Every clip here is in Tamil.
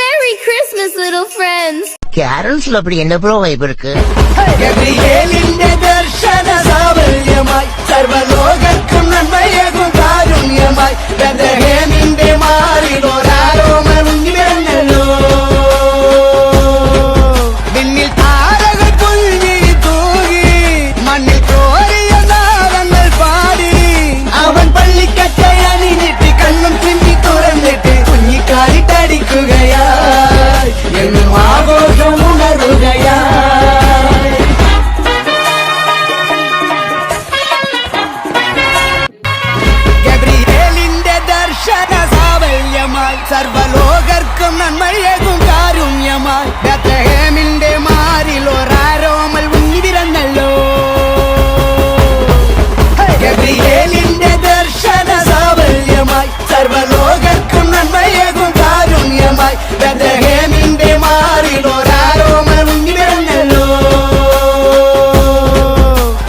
Merry Christmas, little friends. கேரல்ஸ்ல அப்படி என்ன ப்ரோ வைப் இருக்கு? ഗബ്രിയേലിന്റെ ദർശന സാവല്യമായി സർവലോകർക്കും നന്മയേകും കാരുണ്യമായി ബെത്ലഹേമിന്റെ മാറിലൊരാരോമം ഉയർന്നല്ലോ. വിണ്ണിൽ താരകൾ പുൽകി തൂകി മണ്ണിൽ കോരിയ നാദങ്ങൾ പാടി അവൻ പള്ളിക്കച്ചை അണിഞ്ഞിട്ട് കണ്ണും ചിമ്മി തുറന്നിട്ട് കുഞ്ഞിക്കാലിട്ടടിക്കുകയായി എന്നും ആഘോഷം ഉണരുകയായി. ഗബ്രിയേലിന്റെ ദർശന സാവല്യമായി സർവലോകർക്കും നന്മയേകും കാരുണ്യമായി ബെത്ലഹേമിന്റെ മാറിൽ ഒരാരോമൽ ഉണ്ണി പിറന്നല്ലോ. ഗബ്രിയേലിന്റെ ദർശന സാവല്യമായി സർവലോകർക്കും നന്മയേകും കാരുണ്യമായി ബെത്ലഹേമിന്റെ മാറിൽ ഒരാരോമൽ ഉണ്ണി പിറന്നല്ലോ.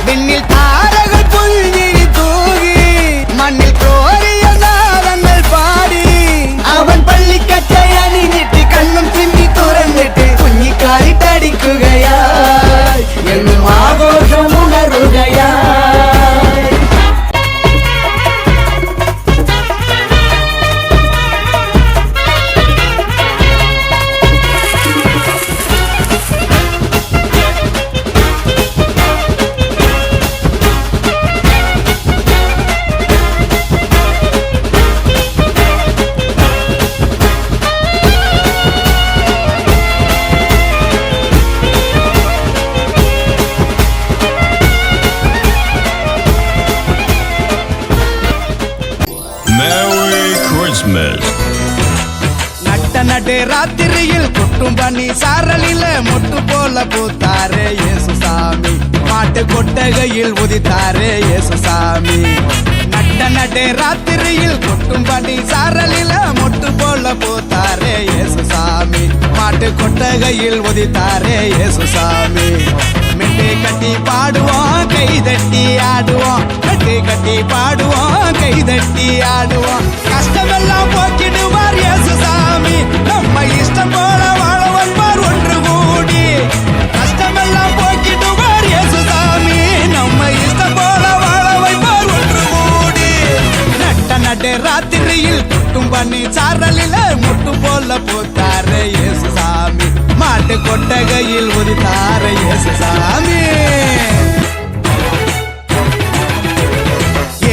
വിണ്ണിൽ താരകൾ പുൽകിരി തൂകി മണ്ണിൽ കോരിയ നാദങ്ങൾ പാടി അവൻ പള്ളിക്കച്ചை അണിഞ്ഞിട്ട് കണ്ണും ചിമ്മി തുറന്നിട്ട് കുഞ്ഞിക്കാലിട്ടടിക്കുകയായി എന്നും ആഘോഷം ഉണരുകയായി. Merry Christmas. நட்ட நடு ராத்திரியில் கொட்டும் பனி சாரலில மொட்டு போல பூத்தாரே இயேசுசாமி. மாட்டு கொட்டகையில் உதித்தாரே இயேசுசாமி. நட்ட நடு ராத்திரியில் கொட்டும் பனி சாரலில மொட்டு போல பூத்தாரே இயேசுசாமி. மாட்டு கொட்டகையில் உதித்தாரே இயேசுசாமி. மெட்டு கட்டி பாடுவோம் கை தட்டி ஆடுவோம். மெட்டு கட்டி பாடுவோம் கை தட்டி ஆடுவோம். கஷ்டமெல்லாம் போக்கிடுவார் இயேசுசாமி. நம்ம இஷ்டம் போல வாழ வந்தார் ஒன்று கூடி. கஷ்டமெல்லாம் போக்கிடுவார் இயேசுசாமி. நம்ம இஷ்டம் போல வாழ வைப்பார் ஒன்று கூடி. நட்ட நடு ராத்திரியில் கொட்டும் பண்ணி சாரலில முட்டு போல பூத்தாரு இயேசுசாமி. மாட்டு கொட்டகையில் உதித்தாரு இயேசுசாமி.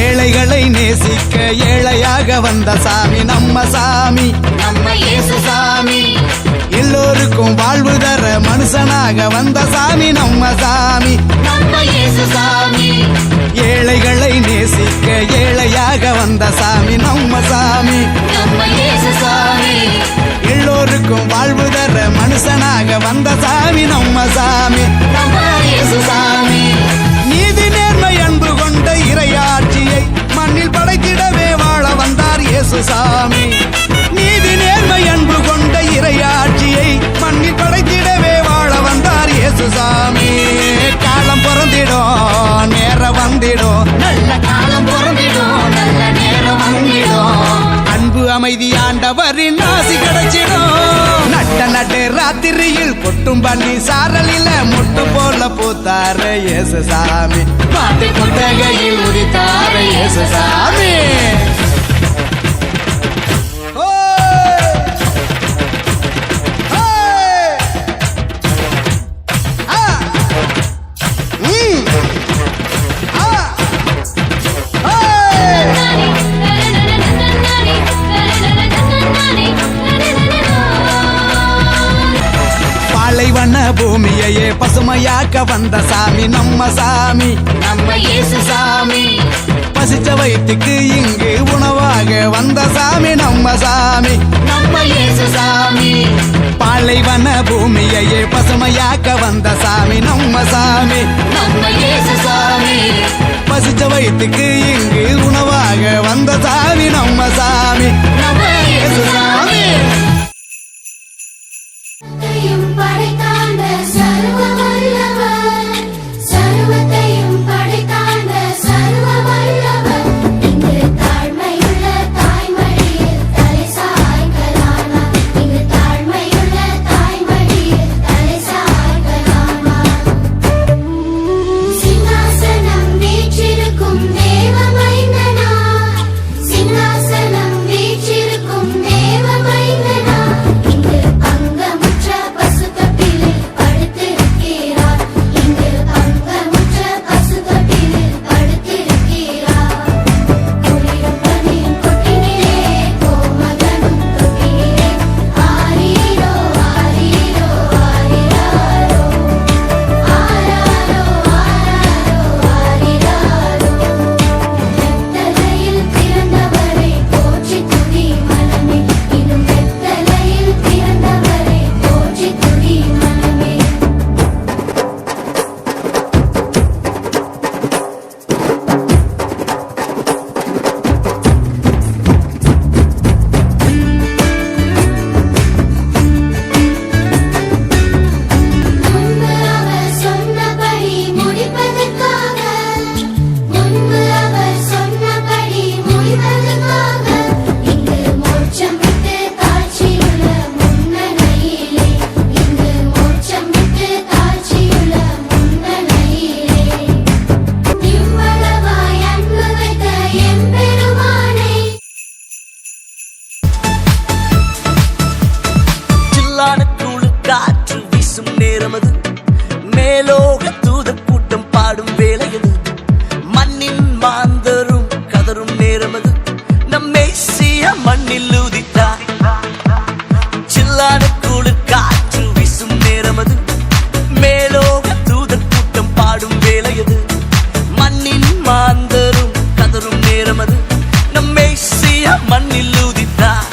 ஏழைகளை நேசிக்க ஏழையாக வந்த சாமி நம்ம சாமி. நம்ம இயேசுசாமி. எல்லோருக்கும் வாழ்வு தர மனுஷனாக வந்த சாமி நம்ம சாமி. நம்ம இயேசுசாமி. ஏழைகளை நேசிக்க ஏழையாக வந்த சாமி நம்ம சாமி. நம்ம இயேசுசாமி. எல்லோருக்கும் வாழ்வு தர மனுஷனாக வந்த சாமி நம்ம சாமி. நம்ம இயேசுசாமி. நீதி நேர்மை அன்பு கொண்ட இறையாட்சியை மண்ணில் படைத்திடவே வாழ வந்தார் இயேசுசாமி. நீதி நேர்மை அன்பு கொண்ட இறையாட்சியை மண்ணில் படைத்திடவே வாழ வந்தார் இயேசுசாமி. காலம் பிறந்திடும் நேரம் வந்திடும். நல்ல காலம் பிறந்திடும் நல்ல நேரம் வந்திடும். அன்பு அமைதி ஆண்டவரின் ஆசி கிடைச்சிடும். நட்ட நட்டு ராத்திரியில் கொட்டும் பண்ணி சாரலில முட்டு போல பூத்தாரு இயேசுசாமி. மாட்டு கொட்டகையில் உதித்தார இயேசுசாமி. பாலைவன பூமியையே பசுமையாக்க வந்த சாமி நம்ம சாமி. நம்ம இயேசுசாமி. பசிச்ச வயிற்றுக்கு இங்கு உணவாக வந்த சாமி நம்ம சாமி. நம்ம இயேசுசாமி. பாலைவன பூமியையே பசுமையாக்க வந்த சாமி நம்ம சாமி. நம்ம இயேசுசாமி. பசிச்ச வயிற்றுக்கு இங்கு உணவாக வந்த சாமி நம்ம சாமி. நம்ம இயேசுசாமி. படைத்தாண்ட சர்வ வல்லவர், சர்வத்தையும் படைத்தாண்ட சர்வ வல்லவர், இங்கு தாழ்மையுள்ள தாய்மடியில் தலை சாய மண்ணில் ஊதித்தார் சில்லான குளிர் காற்று வீசும் நேரம் அது மேலோக தூதர் கூட்டம் பாடும் வேலையது மண்ணின் மாந்தரும் கதரும் நேரம் அது நம்மை செய்ய மண்ணில் ஊதித்தார்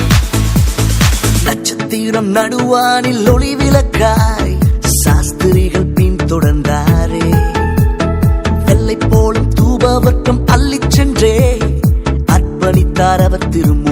நட்சத்திரம் நடுவானில் ஒளி விளக்காய் சாஸ்திரிகள் பின் தொடர்ந்தாரே வெள்ளை போலும் தூபவர்க்கம் அள்ளிச் சென்றே அர்ப்பணித்தார் அவர் திரும்ப